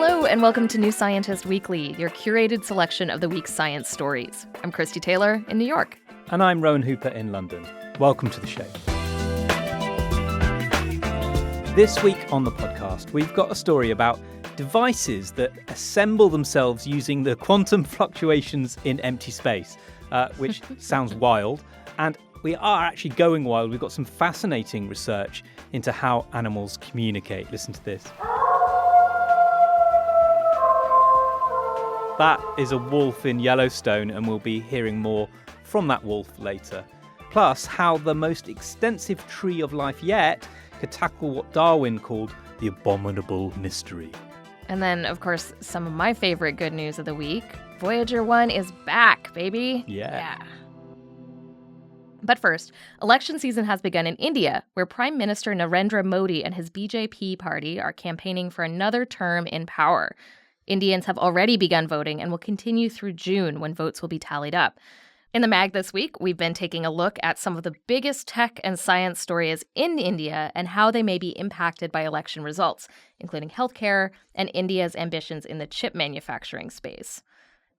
Hello, and welcome to New Scientist Weekly, your curated selection of the week's science stories. I'm Christy Taylor in New York. And I'm Rowan Hooper in London. Welcome to the show. This week on the podcast, we've got a story about devices that assemble themselves using the quantum fluctuations in empty space, which sounds wild. And we are actually going wild. We've got some fascinating research into how animals communicate. Listen to this. That is a wolf in Yellowstone, and we'll be hearing more from that wolf later. Plus, how the most extensive tree of life yet could tackle what Darwin called the abominable mystery. And then, of course, some of my favorite good news of the week. Voyager 1 is back, baby. Yeah. But first, election season has begun in India, where Prime Minister Narendra Modi and his BJP party are campaigning for another term in power. Indians have already begun voting and will continue through June when votes will be tallied up. In the mag this week, we've been taking a look at some of the biggest tech and science stories in India and how they may be impacted by election results, including healthcare and India's ambitions in the chip manufacturing space.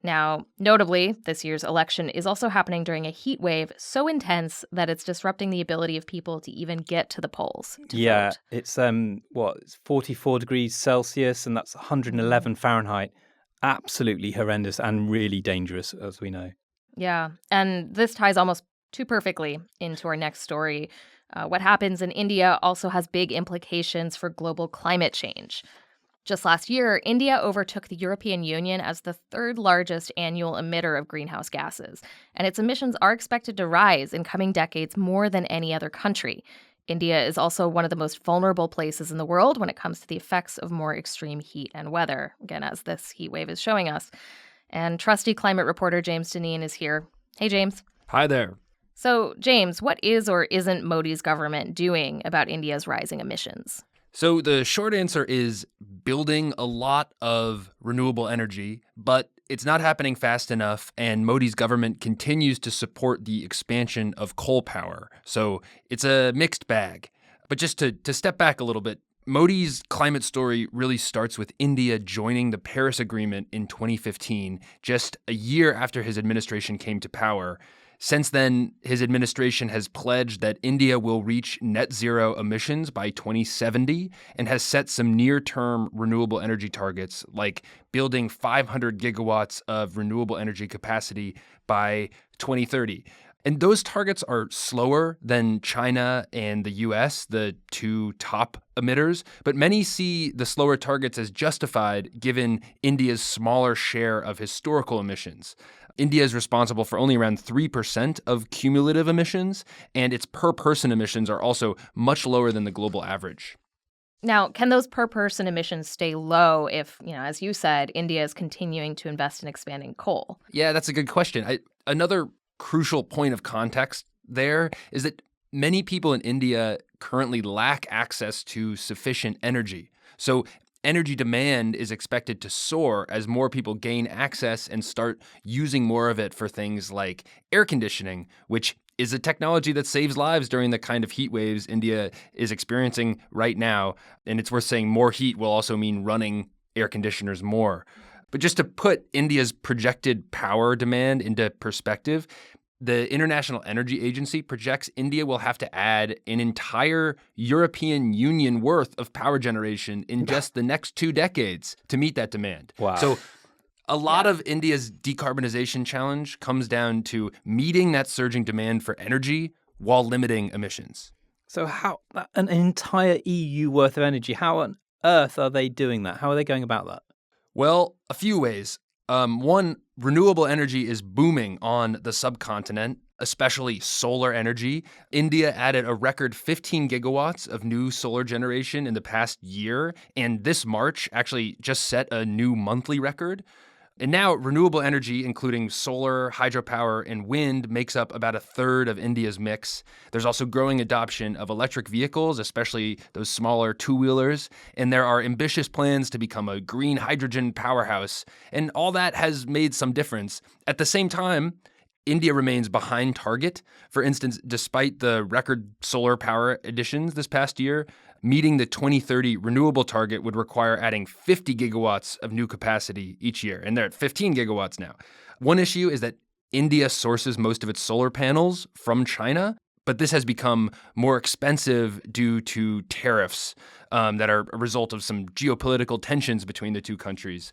Now, notably, this year's election is also happening during a heat wave so intense that it's disrupting the ability of people to even get to the polls to vote. It's it's 44 degrees Celsius, and that's 111 Fahrenheit. Absolutely horrendous and really dangerous, as we know. Yeah, and this ties almost too perfectly into our next story. What happens in India also has big implications for global climate change. Just last year, India overtook the European Union as the third largest annual emitter of greenhouse gases, and its emissions are expected to rise in coming decades more than any other country. India is also one of the most vulnerable places in the world when it comes to the effects of more extreme heat and weather, again, as this heat wave is showing us. And trusty climate reporter James Deneen is here. Hey, James. Hi there. So, James, what is or isn't Modi's government doing about India's rising emissions? So the short answer is building a lot of renewable energy, but it's not happening fast enough, and Modi's government continues to support the expansion of coal power. So it's a mixed bag. But just to step back a little bit, Modi's climate story really starts with India joining the Paris Agreement in 2015, just a year after his administration came to power. Since then, his administration has pledged that India will reach net zero emissions by 2070 and has set some near-term renewable energy targets, like building 500 gigawatts of renewable energy capacity by 2030. And those targets are slower than China and the US, the two top emitters, but many see the slower targets as justified given India's smaller share of historical emissions. India is responsible for only around 3% of cumulative emissions, and its per-person emissions are also much lower than the global average. Now, can those per-person emissions stay low if, as you said, India is continuing to invest in expanding coal? Yeah, that's a good question. Another crucial point of context there is that many people in India currently lack access to sufficient energy. So energy demand is expected to soar as more people gain access and start using more of it for things like air conditioning, which is a technology that saves lives during the kind of heat waves India is experiencing right now. And it's worth saying more heat will also mean running air conditioners more. But just to put India's projected power demand into perspective, the International Energy Agency projects India will have to add an entire European Union worth of power generation in just the next 2 decades to meet that demand. Wow. So a lot of India's decarbonization challenge comes down to meeting that surging demand for energy while limiting emissions. So how an entire EU worth of energy, how on earth are they doing that? How are they going about that? Well, a few ways. One, renewable energy is booming on the subcontinent, especially solar energy. India added a record 15 gigawatts of new solar generation in the past year, and this March actually just set a new monthly record. And now renewable energy, including solar, hydropower, and wind, makes up about a third of India's mix. There's also growing adoption of electric vehicles, especially those smaller two-wheelers. And there are ambitious plans to become a green hydrogen powerhouse. And all that has made some difference. At the same time, India remains behind target. For instance, despite the record solar power additions this past year, meeting the 2030 renewable target would require adding 50 gigawatts of new capacity each year, and they're at 15 gigawatts now. One issue is that India sources most of its solar panels from China, but this has become more expensive due to tariffs that are a result of some geopolitical tensions between the two countries.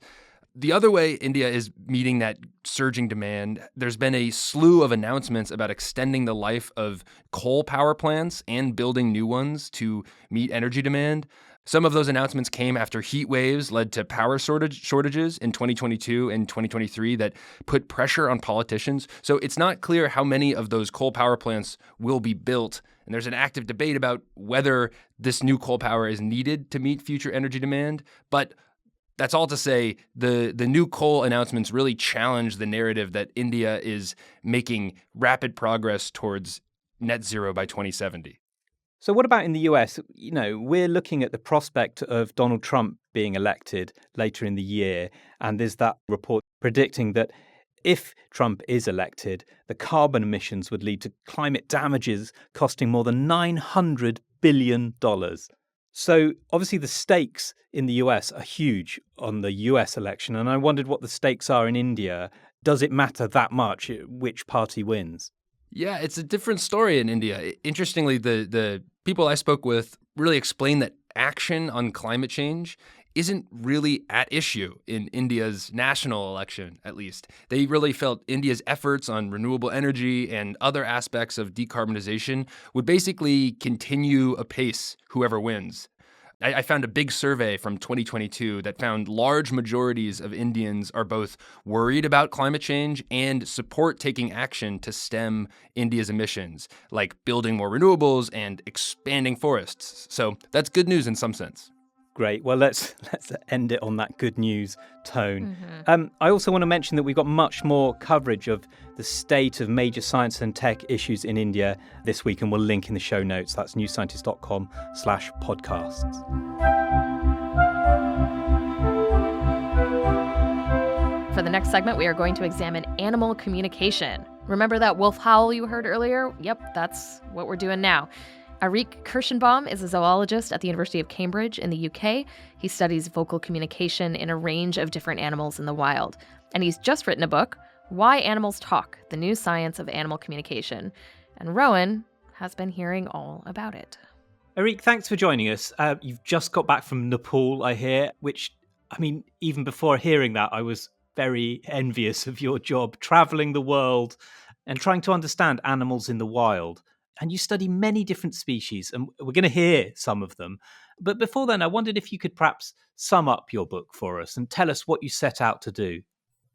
The other way India is meeting that surging demand, there's been a slew of announcements about extending the life of coal power plants and building new ones to meet energy demand. Some of those announcements came after heat waves led to power shortages in 2022 and 2023 that put pressure on politicians. So it's not clear how many of those coal power plants will be built. And there's an active debate about whether this new coal power is needed to meet future energy demand. But that's all to say the new coal announcements really challenge the narrative that India is making rapid progress towards net zero by 2070. So what about in the US? You know, we're looking at the prospect of Donald Trump being elected later in the year. And there's that report predicting that if Trump is elected, the carbon emissions would lead to climate damages costing more than $900 billion. So obviously the stakes in the US are huge on the US election. And I wondered what the stakes are in India. Does it matter that much which party wins? Yeah, it's a different story in India. Interestingly, the people I spoke with really explained that action on climate change isn't really at issue in India's national election, at least. They really felt India's efforts on renewable energy and other aspects of decarbonization would basically continue apace whoever wins. I found a big survey from 2022 that found large majorities of Indians are both worried about climate change and support taking action to stem India's emissions, like building more renewables and expanding forests. So that's good news in some sense. Great. Well, let's end it on that good news tone. I also want to mention that we've got much more coverage of the state of major science and tech issues in India this week, and we'll link in the show notes. That's newscientist.com/podcasts. For the next segment, we are going to examine animal communication. Remember that wolf howl you heard earlier? Yep, that's what we're doing now. Arik Kershenbaum is a zoologist at the University of Cambridge in the UK. He studies vocal communication in a range of different animals in the wild. And he's just written a book, Why Animals Talk, The New Science of Animal Communication. And Rowan has been hearing all about it. Arik, thanks for joining us. You've just got back from Nepal, I hear, which, I mean, even before hearing that, I was very envious of your job, traveling the world and trying to understand animals in the wild. And you study many different species, and we're going to hear some of them. But before then, I wondered if you could perhaps sum up your book for us and tell us what you set out to do.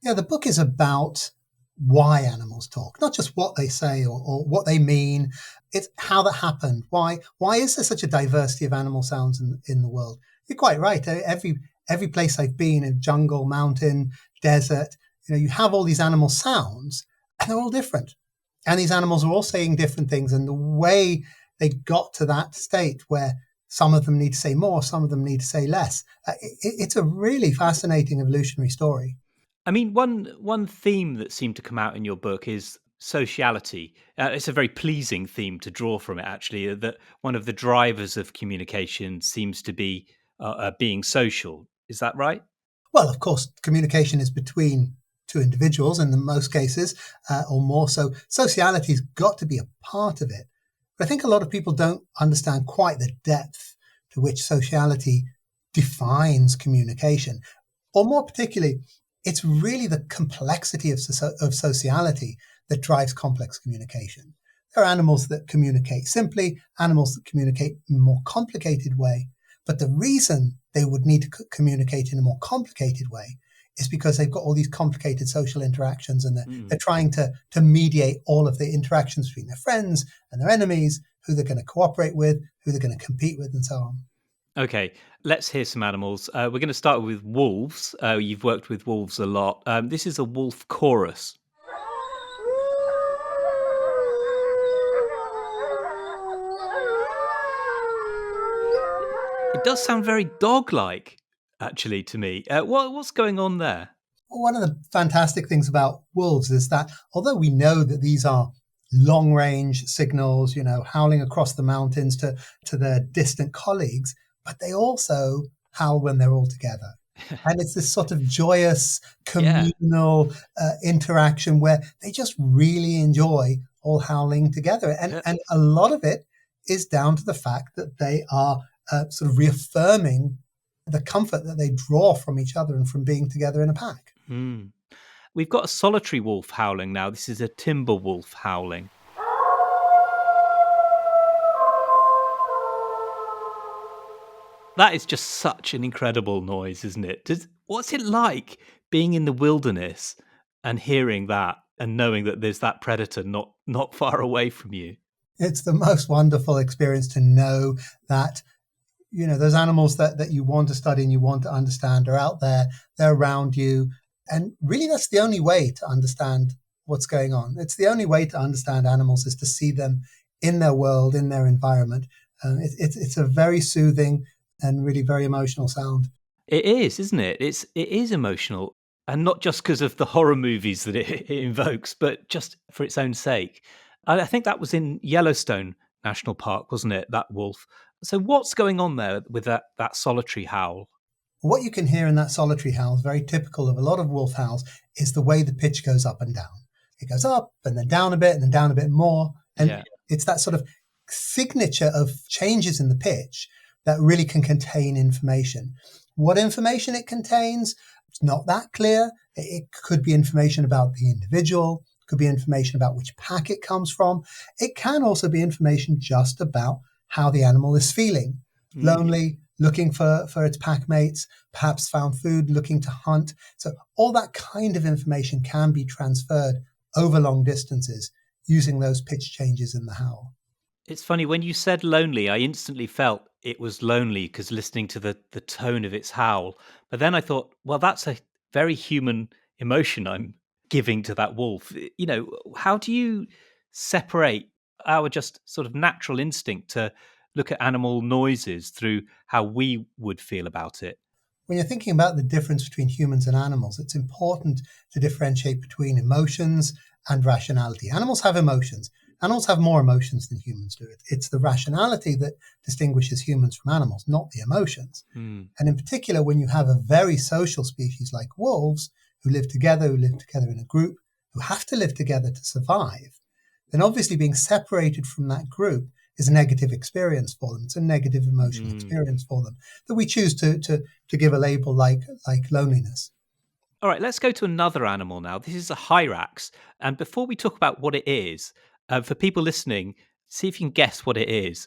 Yeah, the book is about why animals talk, not just what they say or what they mean. It's how that happened. Why is there such a diversity of animal sounds in the world? You're quite right. Every place I've been, a jungle, mountain, desert, you have all these animal sounds, and they're all different. And these animals are all saying different things. And the way they got to that state where some of them need to say more, some of them need to say less, it's a really fascinating evolutionary story. I mean, one theme that seemed to come out in your book is sociality. It's a very pleasing theme to draw from it, actually, that one of the drivers of communication seems to be being social. Is that right? Well, of course, communication is between two individuals in the most cases, or more. So sociality's got to be a part of it. But I think a lot of people don't understand quite the depth to which sociality defines communication. Or more particularly, it's really the complexity of sociality that drives complex communication. There are animals that communicate simply, animals that communicate in a more complicated way. But the reason they would need to communicate in a more complicated way is because they've got all these complicated social interactions, and they're trying to mediate all of the interactions between their friends and their enemies, who they're going to cooperate with, who they're going to compete with, and so on. Okay, let's hear some animals. We're going to start with wolves. You've worked with wolves a lot. This is a wolf chorus. It does sound very dog-like, actually, to me. What's going on there? Well, one of the fantastic things about wolves is that although we know that these are long range signals, howling across the mountains to their distant colleagues, but they also howl when they're all together. And it's this sort of joyous communal interaction where they just really enjoy all howling together. And a lot of it is down to the fact that they are sort of reaffirming the comfort that they draw from each other and from being together in a pack. Mm. We've got a solitary wolf howling now. This is a timber wolf howling. That is just such an incredible noise, isn't it? What's it like being in the wilderness and hearing that and knowing that there's that predator not far away from you? It's the most wonderful experience to know that, those animals that you want to study and you want to understand are out there, they're around you. And really, that's the only way to understand what's going on. It's the only way to understand animals is to see them in their world, in their environment. It's a very soothing and really very emotional sound. It is, isn't it? It is emotional. And not just because of the horror movies that it invokes, but just for its own sake. I think that was in Yellowstone National Park, wasn't it, that wolf? So what's going on there with that solitary howl? What you can hear in that solitary howl, very typical of a lot of wolf howls, is the way the pitch goes up and down. It goes up and then down a bit and then down a bit more. And it's that sort of signature of changes in the pitch that really can contain information. What information it contains, it's not that clear. It could be information about the individual, it could be information about which pack it comes from. It can also be information just about how the animal is feeling. Lonely, looking for its pack mates, perhaps found food, looking to hunt. So all that kind of information can be transferred over long distances using those pitch changes in the howl. It's funny, when you said lonely, I instantly felt it was lonely because listening to the tone of its howl. But then I thought, well, that's a very human emotion I'm giving to that wolf. How do you separate our just sort of natural instinct to look at animal noises through how we would feel about it? When you're thinking about the difference between humans and animals, it's important to differentiate between emotions and rationality. Animals have emotions. Animals have more emotions than humans do. It's the rationality that distinguishes humans from animals, not the emotions. And in particular, when you have a very social species like wolves who live together in a group, who have to live together to survive, then obviously being separated from that group is a negative experience for them. It's a negative emotional experience for them that we choose to give a label like loneliness. All right, let's go to another animal now. This is a hyrax. And before we talk about what it is, for people listening, see if you can guess what it is.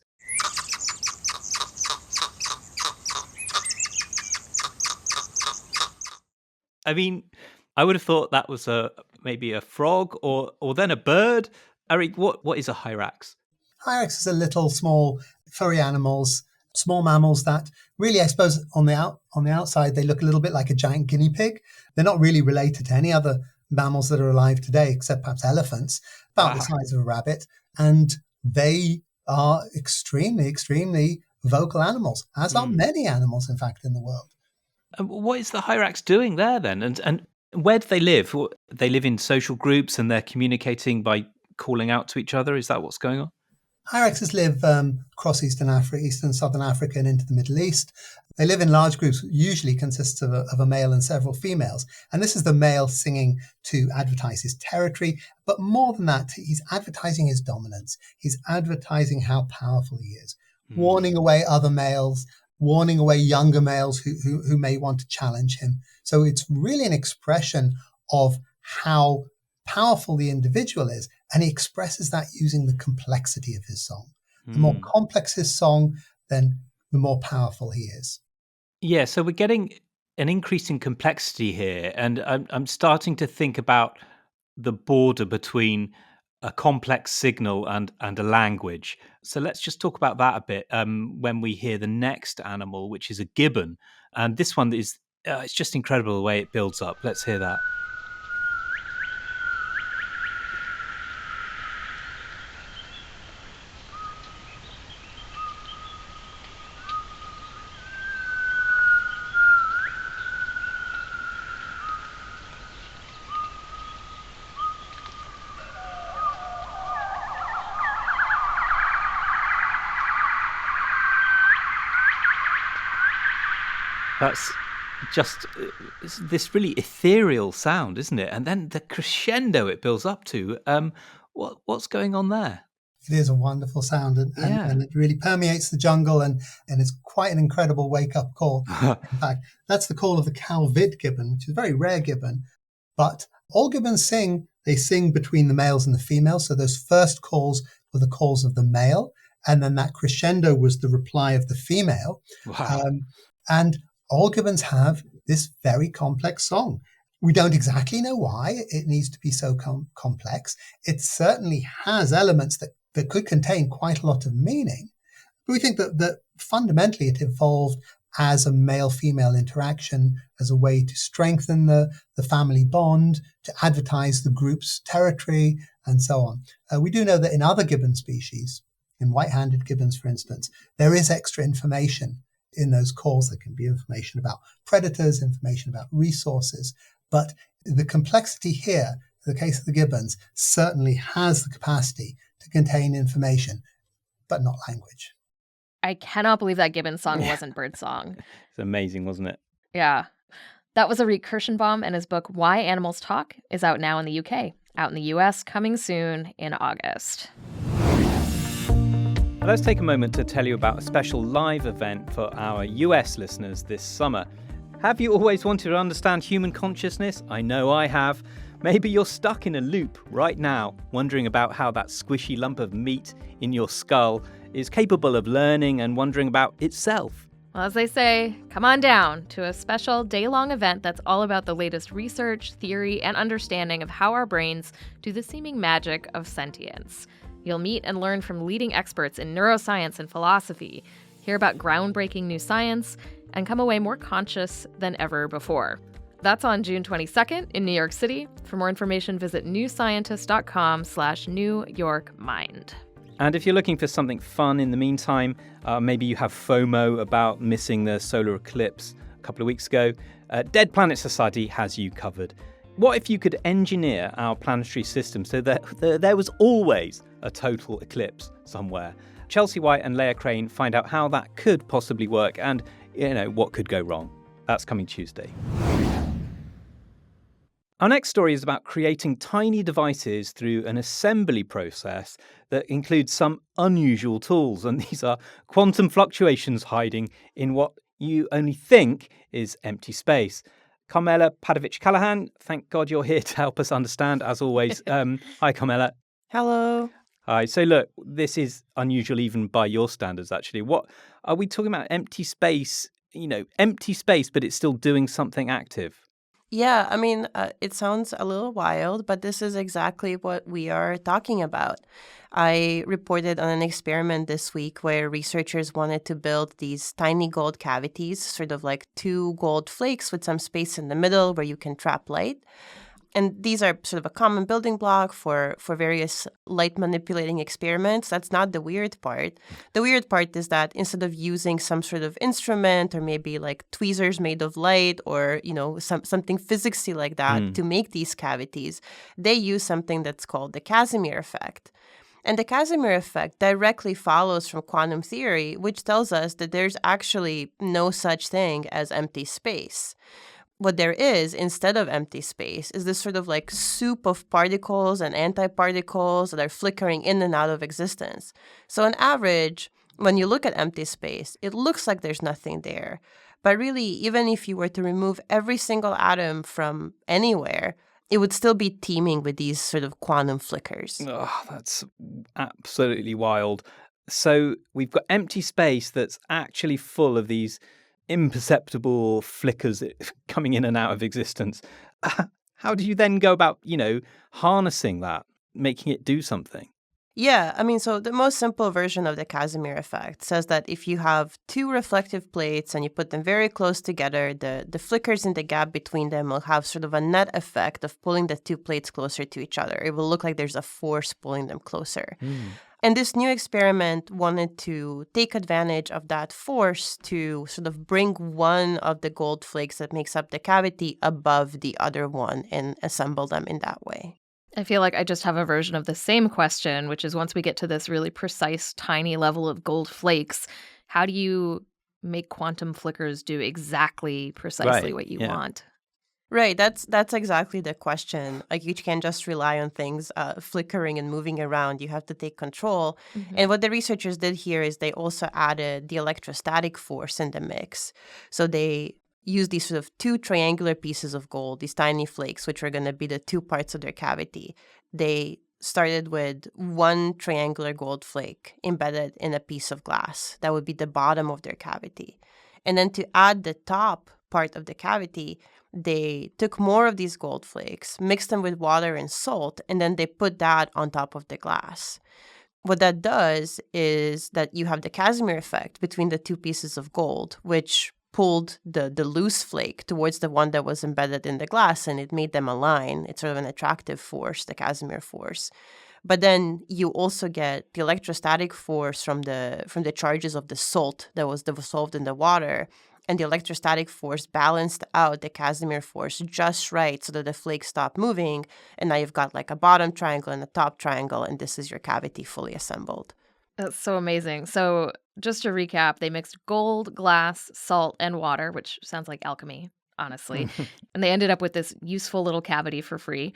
I mean, I would have thought that was maybe a frog or then a bird. Arik, what is a hyrax? Hyrax is a little small furry animals, small mammals that really, I suppose, on the outside, they look a little bit like a giant guinea pig. They're not really related to any other mammals that are alive today, except perhaps elephants, about the size of a rabbit. And they are extremely, extremely vocal animals, as are many animals, in fact, in the world. And what is the hyrax doing there then? And where do they live? They live in social groups and they're communicating by calling out to each other. Is that what's going on? Hyraxes live across Eastern Southern Africa and into the Middle East. They live in large groups, usually consists of a male and several females. And this is the male singing to advertise his territory. But more than that, he's advertising his dominance. He's advertising how powerful he is, warning away other males, warning away younger males who may want to challenge him. So it's really an expression of how powerful the individual is, and he expresses that using the complexity of his song. The more complex his song, then the more powerful he is. Yeah, so we're getting an increase in complexity here, and I'm starting to think about the border between a complex signal and a language. So let's just talk about that a bit when we hear the next animal, which is a gibbon. And this one is, it's just incredible the way it builds up. Let's hear that. That's just this really ethereal sound, isn't it? And then the crescendo it builds up to. What's going on there? It is a wonderful sound, and it really permeates the jungle, and it's quite an incredible wake-up call. In fact, that's the call of the Calvid gibbon, which is a very rare gibbon. But all gibbons sing, they sing between the males and the females. So those first calls were the calls of the male, and then that crescendo was the reply of the female. Wow. And all gibbons have this very complex song. We don't exactly know why it needs to be so complex. It certainly has elements that could contain quite a lot of meaning. But we think that fundamentally it evolved as a male-female interaction, as a way to strengthen the family bond, to advertise the group's territory, and so on. We do know that in other gibbon species, in white-handed gibbons, for instance, there is extra information in those calls. There can be information about predators, information about resources. But the complexity here, in the case of the gibbons, certainly has the capacity to contain information, but not language. I cannot believe that gibbon song wasn't birdsong. It's amazing, wasn't it? Yeah. That was Arik Kershenbaum, and his book, Why Animals Talk, is out now in the UK. Out in the US, coming soon in August. Let's take a moment to tell you about a special live event for our US listeners this summer. Have you always wanted to understand human consciousness? I know I have. Maybe you're stuck in a loop right now, wondering about how that squishy lump of meat in your skull is capable of learning and wondering about itself. Well, as they say, come on down to a special day-long event that's all about the latest research, theory, and understanding of how our brains do the seeming magic of sentience. You'll meet and learn from leading experts in neuroscience and philosophy, hear about groundbreaking new science, and come away more conscious than ever before. That's on June 22nd in New York City. For more information, visit newscientist.com/New York Mind. And if you're looking for something fun in the meantime, maybe you have FOMO about missing the solar eclipse a couple of weeks ago, Dead Planet Society has you covered. What if you could engineer our planetary system so that there was always a total eclipse somewhere? Chelsea White and Leah Crane find out how that could possibly work and, what could go wrong. That's coming Tuesday. Our next story is about creating tiny devices through an assembly process that includes some unusual tools, and these are quantum fluctuations hiding in what you only think is empty space. Carmela Padovich-Callahan, thank God you're here to help us understand, as always. Hi, Carmela. Hello. Hi. So look, this is unusual even by your standards, actually. What are we talking about? Empty space, empty space, but it's still doing something active. Yeah, I mean, it sounds a little wild, but this is exactly what we are talking about. I reported on an experiment this week where researchers wanted to build these tiny gold cavities, sort of like two gold flakes with some space in the middle where you can trap light. And these are sort of a common building block for various light manipulating experiments. That's not the weird part. The weird part is that instead of using some sort of instrument or maybe like tweezers made of light or, something physicsy like that to make these cavities, they use something that's called the Casimir effect. And the Casimir effect directly follows from quantum theory, which tells us that there's actually no such thing as empty space. What there is, instead of empty space, is this sort of like soup of particles and antiparticles that are flickering in and out of existence. So on average, when you look at empty space, it looks like there's nothing there. But really, even if you were to remove every single atom from anywhere, it would still be teeming with these sort of quantum flickers. Oh, that's absolutely wild. So we've got empty space that's actually full of these imperceptible flickers coming in and out of existence. How do you then go about, harnessing that, making it do something? Yeah, I mean, so the most simple version of the Casimir effect says that if you have two reflective plates and you put them very close together, the flickers in the gap between them will have sort of a net effect of pulling the two plates closer to each other. It will look like there's a force pulling them closer. And this new experiment wanted to take advantage of that force to sort of bring one of the gold flakes that makes up the cavity above the other one and assemble them in that way. I feel like I just have a version of the same question, which is once we get to this really precise, tiny level of gold flakes, how do you make quantum flickers do precisely Right, what you yeah. want? Right, that's exactly the question. Like you can't just rely on things flickering and moving around. You have to take control. And what the researchers did here is they also added the electrostatic force in the mix. So they used these sort of two triangular pieces of gold, these tiny flakes, which are going to be the two parts of their cavity. They started with one triangular gold flake embedded in a piece of glass. That would be the bottom of their cavity. And then to add the top part of the cavity, they took more of these gold flakes, mixed them with water and salt, and then they put that on top of the glass. What that does is that you have the Casimir effect between the two pieces of gold, which pulled the loose flake towards the one that was embedded in the glass, and it made them align. It's sort of an attractive force, the Casimir force. But then you also get the electrostatic force from the charges of the salt that was dissolved in the water. And the electrostatic force balanced out the Casimir force just right so that the flakes stop moving. And now you've got like a bottom triangle and a top triangle, and this is your cavity fully assembled. That's so amazing. So just to recap, they mixed gold, glass, salt, and water, which sounds like alchemy, honestly. And they ended up with this useful little cavity for free.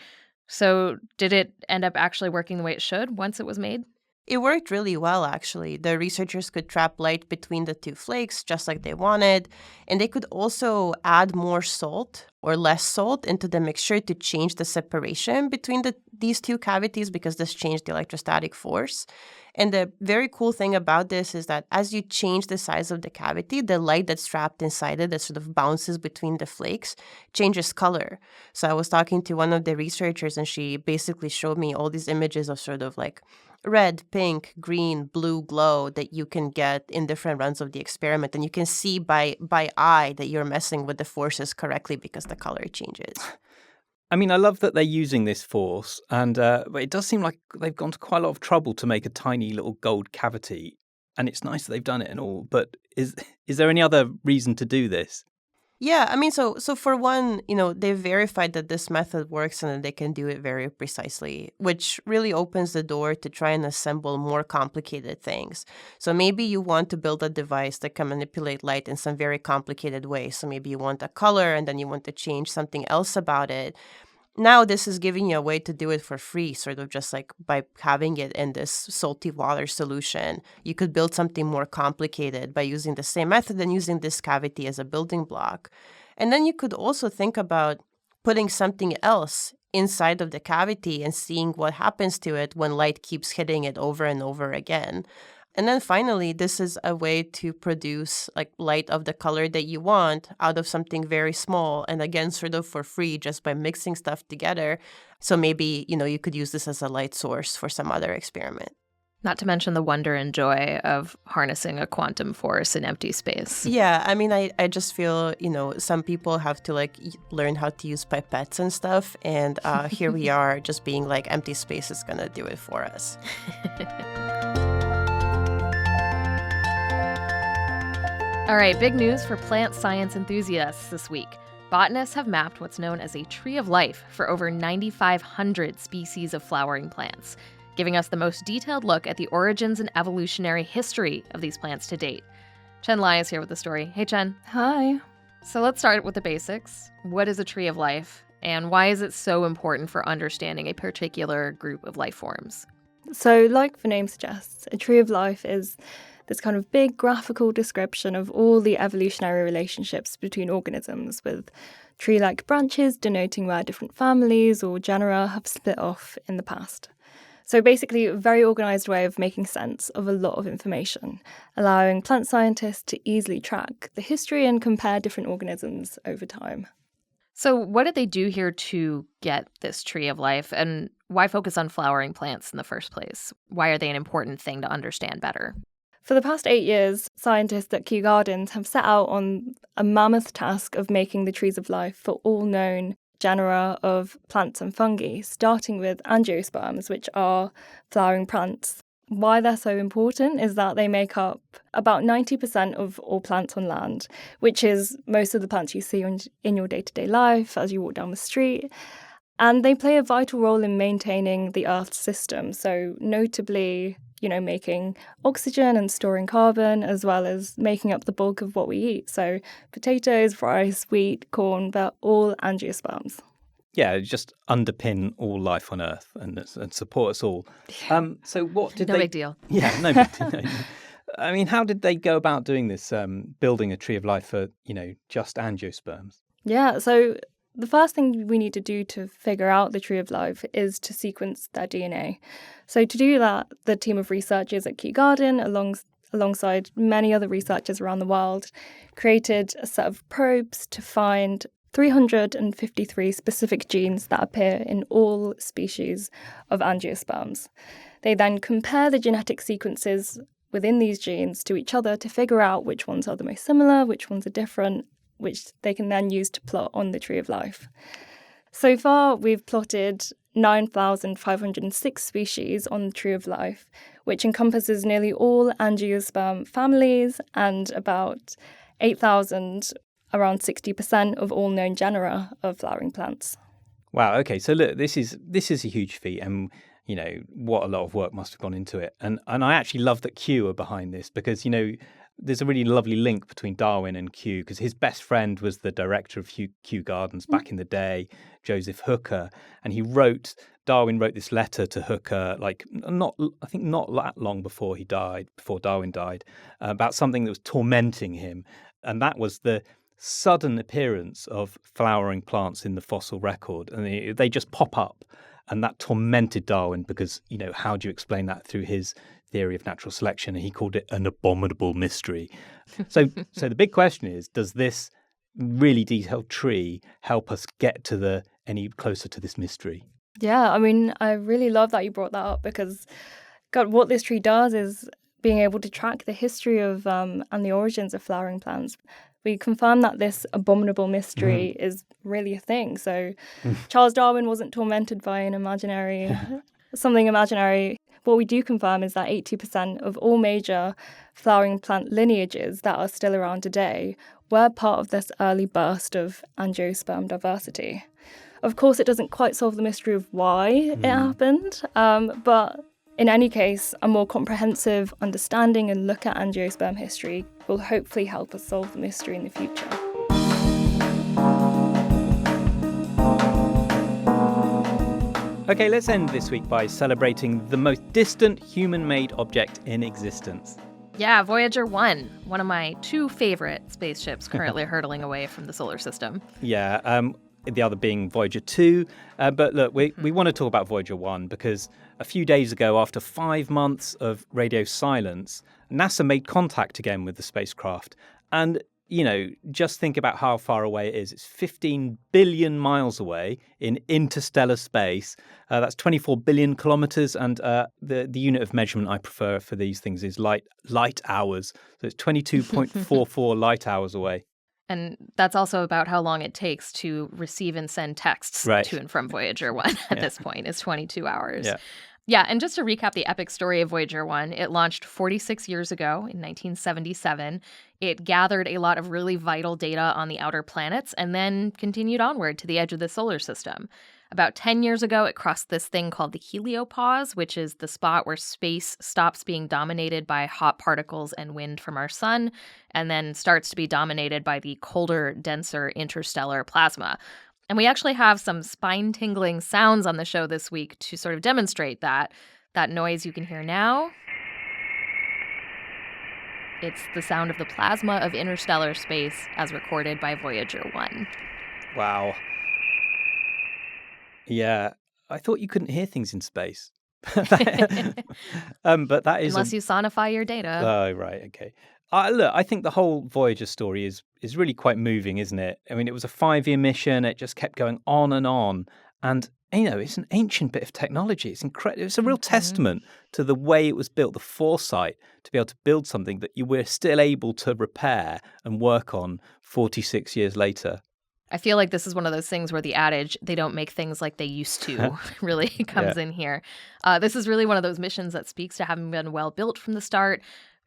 So did it end up actually working the way it should once it was made? It worked really well, actually. The researchers could trap light between the two flakes just like they wanted. And they could also add more salt or less salt into the mixture to change the separation between these two cavities because this changed the electrostatic force. And the very cool thing about this is that as you change the size of the cavity, the light that's trapped inside it that sort of bounces between the flakes changes color. So I was talking to one of the researchers, and she basically showed me all these images of sort of like red, pink, green, blue glow that you can get in different runs of the experiment. And you can see by eye that you're messing with the forces correctly because the color changes. I mean, I love that they're using this force, and but it does seem like they've gone to quite a lot of trouble to make a tiny little gold cavity, and it's nice that they've done it and all. But is there any other reason to do this? Yeah, I mean, so for one, they've verified that this method works and that they can do it very precisely, which really opens the door to try and assemble more complicated things. So maybe you want to build a device that can manipulate light in some very complicated way. So maybe you want a color and then you want to change something else about it. Now this is giving you a way to do it for free, sort of just like by having it in this salty water solution. You could build something more complicated by using the same method and using this cavity as a building block. And then you could also think about putting something else inside of the cavity and seeing what happens to it when light keeps hitting it over and over again. And then finally, this is a way to produce like light of the color that you want out of something very small. And again, sort of for free, just by mixing stuff together. So maybe, you could use this as a light source for some other experiment. Not to mention the wonder and joy of harnessing a quantum force in empty space. Yeah, I mean, I just feel, some people have to like learn how to use pipettes and stuff. And here we are just being like empty space is going to do it for us. All right, big news for plant science enthusiasts this week. Botanists have mapped what's known as a tree of life for over 9,500 species of flowering plants, giving us the most detailed look at the origins and evolutionary history of these plants to date. Chen Lai is here with the story. Hey, Chen. Hi. So let's start with the basics. What is a tree of life, and why is it so important for understanding a particular group of life forms? So, like the name suggests, a tree of life is this kind of big graphical description of all the evolutionary relationships between organisms, with tree-like branches denoting where different families or genera have split off in the past. So basically, a very organised way of making sense of a lot of information, allowing plant scientists to easily track the history and compare different organisms over time. So what did they do here to get this tree of life, and why focus on flowering plants in the first place? Why are they an important thing to understand better? For the past 8 years, scientists at Kew Gardens have set out on a mammoth task of making the trees of life for all known genera of plants and fungi, starting with angiosperms, which are flowering plants. Why they're so important is that they make up about 90% of all plants on land, which is most of the plants you see in your day-to-day life as you walk down the street. And they play a vital role in maintaining the Earth's system. So notably, making oxygen and storing carbon, as well as making up the bulk of what we eat. So potatoes, rice, wheat, corn, they're all angiosperms. Yeah, just underpin all life on Earth and support us all. So what did No big deal. Yeah, no big deal. No. I mean, how did they go about doing this, building a tree of life for, just angiosperms? Yeah, so the first thing we need to do to figure out the tree of life is to sequence their DNA. So to do that, the team of researchers at Kew Garden, alongside many other researchers around the world, created a set of probes to find 353 specific genes that appear in all species of angiosperms. They then compare the genetic sequences within these genes to each other to figure out which ones are the most similar, which ones are different, which they can then use to plot on the tree of life. So far, we've plotted 9,506 species on the tree of life, which encompasses nearly all angiosperm families and about 8,000, around 60% of all known genera of flowering plants. Wow. Okay. So look, this is a huge feat, and what a lot of work must have gone into it. And I actually love that Kew are behind this because there's a really lovely link between Darwin and Kew because his best friend was the director of Kew Gardens back in the day, Joseph Hooker, and Darwin wrote this letter to Hooker, not that long before Darwin died, about something that was tormenting him, and that was the sudden appearance of flowering plants in the fossil record, and they just pop up, and that tormented Darwin because how do you explain that through his theory of natural selection? And he called it an abominable mystery. So the big question is, does this really detailed tree help us get to any closer to this mystery? Yeah, I mean, I really love that you brought that up because, God, what this tree does is being able to track the history of and the origins of flowering plants. We confirm that this abominable mystery is really a thing. So Charles Darwin wasn't tormented by something imaginary. What we do confirm is that 80% of all major flowering plant lineages that are still around today were part of this early burst of angiosperm diversity. Of course, it doesn't quite solve the mystery of why it happened, but in any case, a more comprehensive understanding and look at angiosperm history will hopefully help us solve the mystery in the future. Okay, let's end this week by celebrating the most distant human-made object in existence. Yeah, Voyager 1, one of my two favorite spaceships currently hurtling away from the solar system. Yeah, the other being Voyager 2. But look, we want to talk about Voyager 1 because a few days ago, after 5 months of radio silence, NASA made contact again with the spacecraft. And, just think about how far away it is. It's 15 billion miles away in interstellar space. That's 24 billion kilometers. And the unit of measurement I prefer for these things is light hours. So it's 22.44 light hours away. And that's also about how long it takes to receive and send texts to and from Voyager 1 at this point, is 22 hours. Yeah, and just to recap the epic story of Voyager 1, it launched 46 years ago in 1977. It gathered a lot of really vital data on the outer planets and then continued onward to the edge of the solar system. About 10 years ago, it crossed this thing called the heliopause, which is the spot where space stops being dominated by hot particles and wind from our sun, and then starts to be dominated by the colder, denser interstellar plasma. And we actually have some spine-tingling sounds on the show this week to sort of demonstrate that. That noise you can hear now, it's the sound of the plasma of interstellar space as recorded by Voyager 1. Wow. Yeah, I thought you couldn't hear things in space. But that is unless you sonify your data. Oh, right, okay. Look, I think the whole Voyager story is really quite moving, isn't it? I mean, it was a 5-year mission. It just kept going on and on. And, it's an ancient bit of technology. It's incredible. It's a real testament to the way it was built, the foresight to be able to build something that you were still able to repair and work on 46 years later. I feel like this is one of those things where the adage, they don't make things like they used to, really comes in here. This is really one of those missions that speaks to having been well built from the start.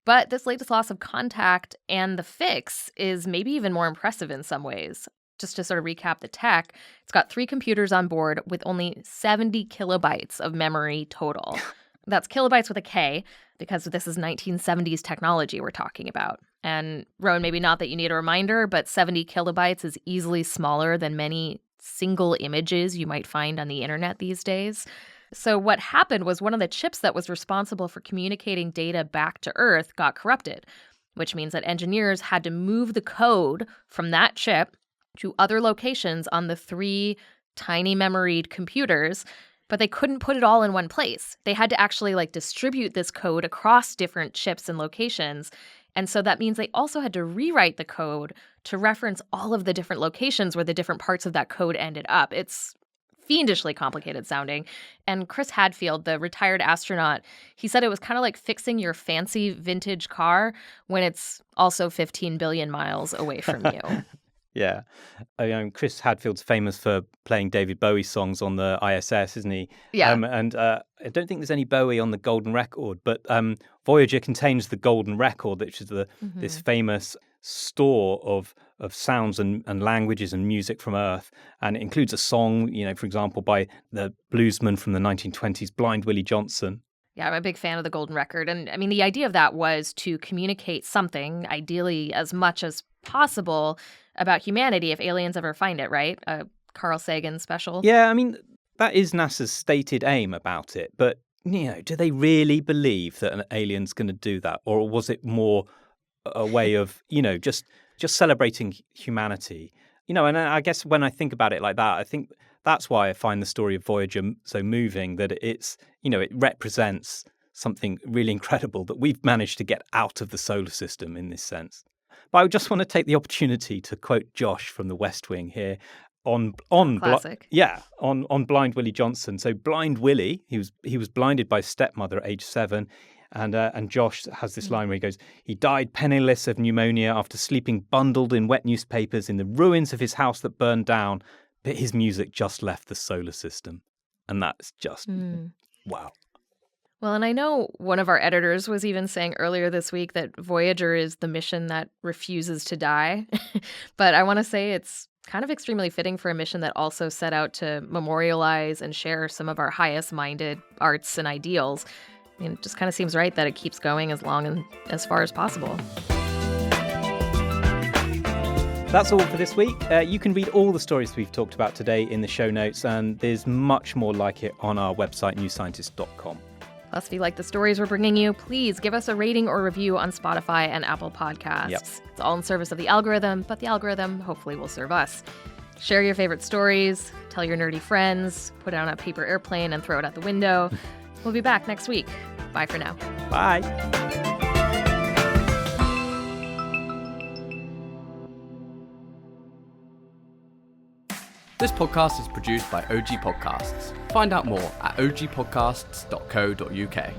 But this latest loss of contact and the fix is maybe even more impressive in some ways. Just to sort of recap the tech, it's got 3 computers on board with only 70 kilobytes of memory total. That's kilobytes with a K, because this is 1970s technology we're talking about. And Rowan, maybe not that you need a reminder, but 70 kilobytes is easily smaller than many single images you might find on the internet these days. So what happened was one of the chips that was responsible for communicating data back to Earth got corrupted, which means that engineers had to move the code from that chip to other locations on the 3 tiny memoried computers, but they couldn't put it all in one place. They had to actually distribute this code across different chips and locations. And so that means they also had to rewrite the code to reference all of the different locations where the different parts of that code ended up. It's fiendishly complicated sounding. And Chris Hadfield, the retired astronaut, he said it was kind of like fixing your fancy vintage car when it's also 15 billion miles away from you. Yeah. Chris Hadfield's famous for playing David Bowie songs on the ISS, isn't he? Yeah. And I don't think there's any Bowie on the Golden Record, but Voyager contains the Golden Record, which is this famous store of sounds and languages and music from Earth. And it includes a song, for example, by the bluesman from the 1920s, Blind Willie Johnson. Yeah, I'm a big fan of the Golden Record. And I mean, the idea of that was to communicate something, ideally as much as possible, about humanity if aliens ever find it, right? A Carl Sagan special. Yeah, I mean, that is NASA's stated aim about it. But, do they really believe that an alien's going to do that? Or was it more a way of, just celebrating humanity? And I guess when I think about it like that, I think that's why I find the story of Voyager so moving, that it's, it represents something really incredible that we've managed to get out of the solar system in this sense. But I just want to take the opportunity to quote Josh from The West Wing here on classic. On Blind Willie Johnson. So Blind Willie, he was blinded by his stepmother at age 7, and Josh has this line where he goes, "He died penniless of pneumonia after sleeping bundled in wet newspapers in the ruins of his house that burned down, but his music just left the solar system." And that's just wow. Well, and I know one of our editors was even saying earlier this week that Voyager is the mission that refuses to die. But I want to say it's kind of extremely fitting for a mission that also set out to memorialize and share some of our highest-minded arts and ideals. I mean, it just kind of seems right that it keeps going as long and as far as possible. That's all for this week. You can read all the stories we've talked about today in the show notes, and there's much more like it on our website, newscientist.com. Plus, if you like the stories we're bringing you, please give us a rating or review on Spotify and Apple Podcasts. Yep. It's all in service of the algorithm, but the algorithm hopefully will serve us. Share your favorite stories, tell your nerdy friends, put it on a paper airplane and throw it out the window. We'll be back next week. Bye for now. Bye. This podcast is produced by OG Podcasts. Find out more at ogpodcasts.co.uk.